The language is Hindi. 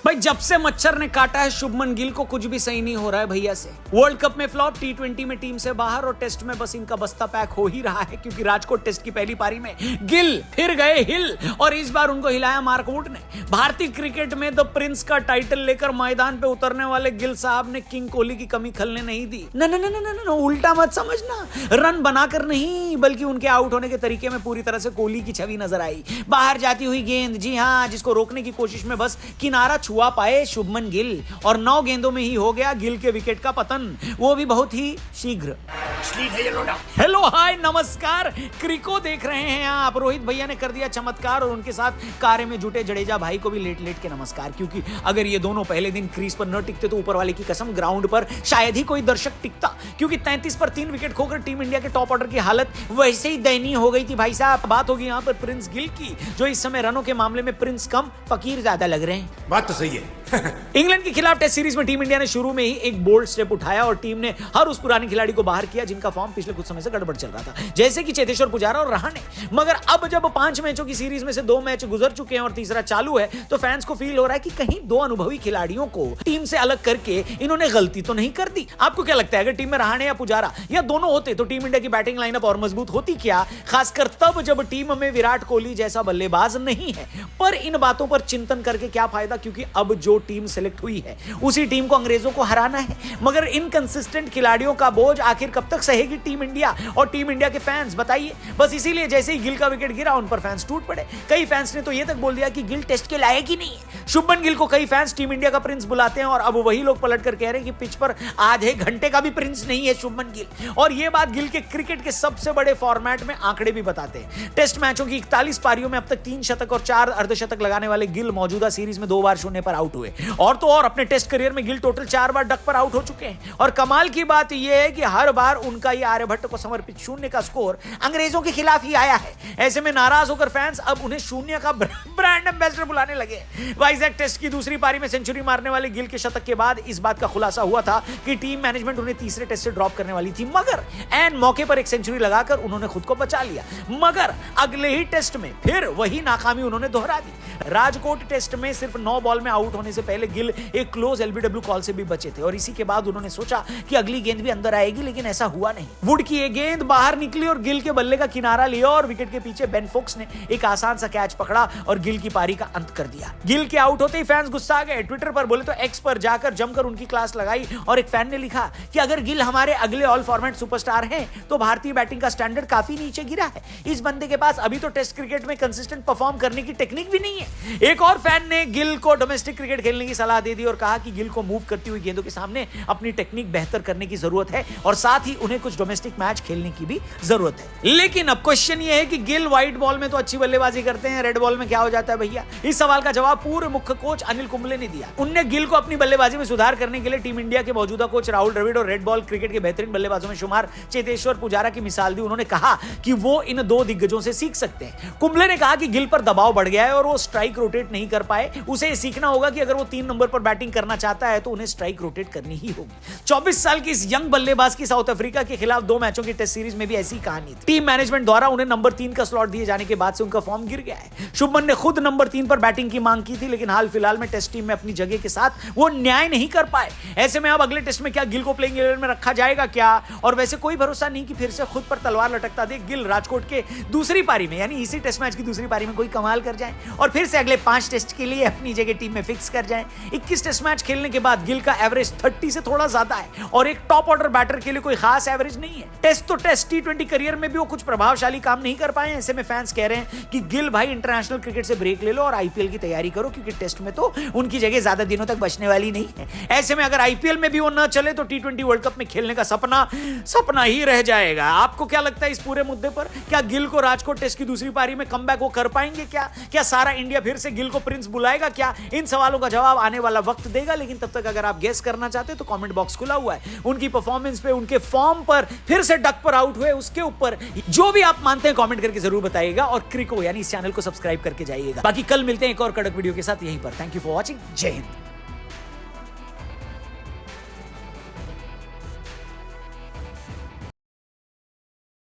भाई जब से मच्छर ने काटा है शुभमन गिल को कुछ भी सही नहीं हो रहा है भैया से। वर्ल्ड कप में फ्लॉप, टी20 में टीम से बाहर और टेस्ट में बस इनका बस्ता पैक हो ही रहा है, क्योंकि राजकोट टेस्ट की पहली पारी में गिल फिर गए हिल और इस बार उनको हिलाया मार्क वुड ने। भारतीय क्रिकेट में द प्रिंस का टाइटल लेकर मैदान पे उतरने वाले गिल साहब ने किंग कोहली की कमी खलने नहीं दी। न उल्टा मत समझना, रन बनाकर नहीं बल्कि उनके आउट होने के तरीके में पूरी तरह से कोहली की छवि नजर आई। बाहर जाती हुई गेंद, जी हाँ, जिसको रोकने की कोशिश में बस किनारा छुआ पाए शुभमन गिल और 9 गेंदों में ही हो गया गिल के विकेट का पतन, वो भी बहुत ही शीघ्र। हेलो हाय नमस्कार, क्रिको देख रहे हैं आप। रोहित भैया ने कर दिया चमत्कार और उनके साथ कार्य में जुटे जडेजा भाई को भी लेट लेट के नमस्कार, क्योंकि अगर ये दोनों पहले दिन क्रीज पर न टिकते तो ऊपर वाले की कसम ग्राउंड पर शायद ही कोई दर्शक टिकता, क्योंकि 33 पर 3 विकेट खोकर टीम इंडिया के टॉप ऑर्डर की हालत वैसे ही दयनीय हो गई थी भाई साहब। बात होगी यहाँ पर प्रिंस गिल की, जो इस समय रनों के मामले में प्रिंस कम फकीर ज्यादा लग रहे हैं। बात तो सही है। इंग्लैंड के खिलाफ टेस्ट सीरीज में टीम इंडिया ने शुरू में ही एक बोल्ड स्टेप उठाया और टीम ने हर उस पुराने खिलाड़ी को बाहर किया जिनका फॉर्म पिछले कुछ समय से गड़बड़ चल रहा था, जैसे कि चेतेश्वर पुजारा और रहाणे। मगर अब जब 5 मैचों की सीरीज में से 2 मैच गुजर चुके हैं और तीसरा चालू है, तो फैंस को फील हो रहा है कि कहीं 2 अनुभवी खिलाड़ियों को टीम से अलग करके इन्होंने गलती तो नहीं कर दी। आपको क्या लगता है, अगर टीम में रहाणे या पुजारा या दोनों होते तो टीम इंडिया की बैटिंग लाइनअप और मजबूत होती क्या? खासकर तब जब टीम में विराट कोहली जैसा बल्लेबाज नहीं है। पर इन बातों पर चिंतन करके क्या फायदा, क्योंकि अब जो टीम सेलेक्ट हुई है उसी टीम को अंग्रेजों को हराना है। मगर इनकंसिस्टेंट खिलाड़ियों का बोझ आखिर कब तक सहेगी टीम इंडिया और टीम इंडिया के फैंस, बताइए। बस इसीलिए जैसे ही गिल का विकेट गिरा उन पर फैंस टूट पड़े। कई फैंस ने तो यह तक बोल दिया कि गिल टेस्ट के लायक ही नहीं है। शुभमन गिल को कई फैंस टीम इंडिया का प्रिंस बुलाते हैं और अब वही लोग पलट कर कह रहे हैं कि पिच पर आधे घंटे का भी प्रिंस नहीं है शुभमन गिल। और यह बात गिल के क्रिकेट के सबसे बड़े फॉर्मेट में आंकड़े भी बताते हैं। टेस्ट मैचों की 41 पारियों में अब तक 3 शतक और 4 अर्धशतक लगाने वाले गिल मौजूदा सीरीज में 2 बार शून्य पर आउट हुए। और तो और अपने टेस्ट करियर में गिल टोटल 4 बार डक पर आउट हो चुके हैं। और कमाल की बात यह है कि हर बार उनका यह आर्यभट्ट को समर्पित शून्य का स्कोर अंग्रेजों के खिलाफ ही आया है। ऐसे में नाराज होकर फैंस अब उन्हें शून्य का ब्रांड एम्बेसडर बुलाने लगे। वाइजैक टेस्ट की दूसरी पारी में सेंचुरी मारने वाले गिल के शतक के बाद इस बात का खुलासा हुआ था कि टीम मैनेजमेंट उन्हें तीसरे टेस्ट से ड्रॉप करने वाली थी, मगर एन मौके पर एक सेंचुरी लगाकर उन्होंने खुद को बचा लिया। मगर अगले ही टेस्ट में फिर वही नाकामी उन्होंने दोहरा दी। राजकोट टेस्ट में सिर्फ 9 बॉल में आउट होने से पहले गिल एक क्लोज एलबीडब्ल्यू कॉल से भी बचे थे और इसी के बाद उन्होंने सोचा कि अगली गेंद भी अंदर आएगी, लेकिन ऐसा हुआ नहीं। वुड की एक गेंद बाहर निकली और गिल के बल्ले का किनारा लिया और विकेट के पीछे बेन फोक्स ने एक आसान सा कैच पकड़ा और गिल की पारी का अंत कर दिया। गिल के आउट होते ही फैंस गुस्सा आ गए। ट्विटर पर बोले तो एक्स पर जाकर जमकर उनकी क्लास लगाई और एक फैन ने लिखा कि अगर गिल हमारे अगले ऑल फॉर्मेट सुपरस्टार हैं तो भारतीय बैटिंग का स्टैंडर्ड काफी नीचे गिरा है। इस बंदे के पास अभी तो टेस्ट क्रिकेट में कंसिस्टेंट परफॉर्म करने की टेक्निक भी नहीं है। एक और फैन ने गिल को डोमेस्टिक क्रिकेट खेलने की सलाह दे दी और कहा कि गिल को मूव करती हुई गेंदों के सामने अपनी टेक्निक बेहतर करने की जरूरत है और साथ ही उन्हें कुछ डोमेस्टिक मैच खेलने की भी जरूरत है। लेकिन अब क्वेश्चन ये है कि गिल व्हाइट बॉल में तो अच्छी बल्लेबाजी करते हैं, रेड बॉल में क्या हो जाता है भैया? इस सवाल का जवाब पूर्व मुख्य कोच अनिल कुंबले ने दिया। उनने गिल को अपनी बल्लेबाजी में सुधार करने के लिए टीम इंडिया के मौजूदा कोच राहुल द्रविड़ और रेड बॉल क्रिकेट के बेहतरीन बल्लेबाजों में शुमार चेतेश्वर पुजारा की मिसाल दी। उन्होंने कहा कि वो इन 2 दिग्गजों से सीख सकते हैं। कुंबले ने कहा कि गिल पर दबाव बढ़ गया है और वो स्ट्राइक रोटेट नहीं कर पाए। उसे सीखना होगा कि अगर वो 3 नंबर पर बैटिंग करना चाहता है तो उन्हें स्ट्राइक रोटेट करनी ही होगी। 24 साल की इस यंग बल्लेबाज की साउथ अफ्रीका के खिलाफ 2 मैचों की टेस्ट सीरीज में भी ऐसी कहानी थी। टीम मैनेजमेंट द्वारा उन्हें नंबर 3 का स्लॉट दिए जाने के बाद से उनका फॉर्म गिर गया है। शुभमन ने खुद नंबर 3 पर बैटिंग की मांग की थी, लेकिन हाल फिलहाल में टेस्ट टीम में अपनी जगह के साथ वो न्याय नहीं कर पाए। ऐसे में अब अगले टेस्ट में क्या गिल को प्लेइंग 11 में रखा जाएगा क्या? और वैसे कोई भरोसा नहीं कि फिर से खुद पर तलवार लटकता देख गिल राजकोट के दूसरी पारी में, यानी इसी टेस्ट मैच की दूसरी पारी में कोई कमाल कर जाए और फिर से अगले 5 टेस्ट के लिए अपनी जगह टीम में फिक्स कर जाए। 21 टेस्ट मैच खेलने के बाद गिल का एवरेज 30 से थोड़ा ज्यादा है और एक टॉप ऑर्डर बैटर के लिए कोई खास एवरेज नहीं है। टेस्ट तो टेस्ट, टी20 करियर में भी वो कुछ प्रभावशाली काम नहीं कर पाए। ऐसे में फैंस कह रहे हैं कि गिल भाई इंटरनेशनल क्रिकेट से ब्रेक ले लो और आईपीएल की तैयारी करो, क्योंकि टेस्ट में तो उनकी जगह ज्यादा दिनों तक बचने वाली नहीं है। ऐसे में अगर आईपीएल में भी वो न चले तो टी20 वर्ल्ड कप में खेलने का सपना ही रह जाएगा। आपको क्या लगता है इस पूरे मुद्दे पर? क्या गिल को राजकोट टेस्ट की दूसरी पारी में कमबैक वो कर पाएंगे क्या सारा इंडिया फिर से गिल को प्रिंस बुलाएगा क्या? इन सवालों का जवाब आने वाला वक्त देगा। लेकिन तब तक अगर आप गेस करना चाहते हैं तो कमेंट बॉक्स खुला हुआ है। उनकी परफॉर्मेंस पे, उनके फॉर्म पर, फिर से डक पर आउट हुए उसके ऊपर जो भी आप मानते हैं कमेंट करके जरूर बताइएगा और क्रिको यानी इस चैनल को सब्सक्राइब करके जाइएगा। बाकी कल मिलते हैं एक और कड़क वीडियो के साथ यहीं पर। Thank you for watching. जय हिंद।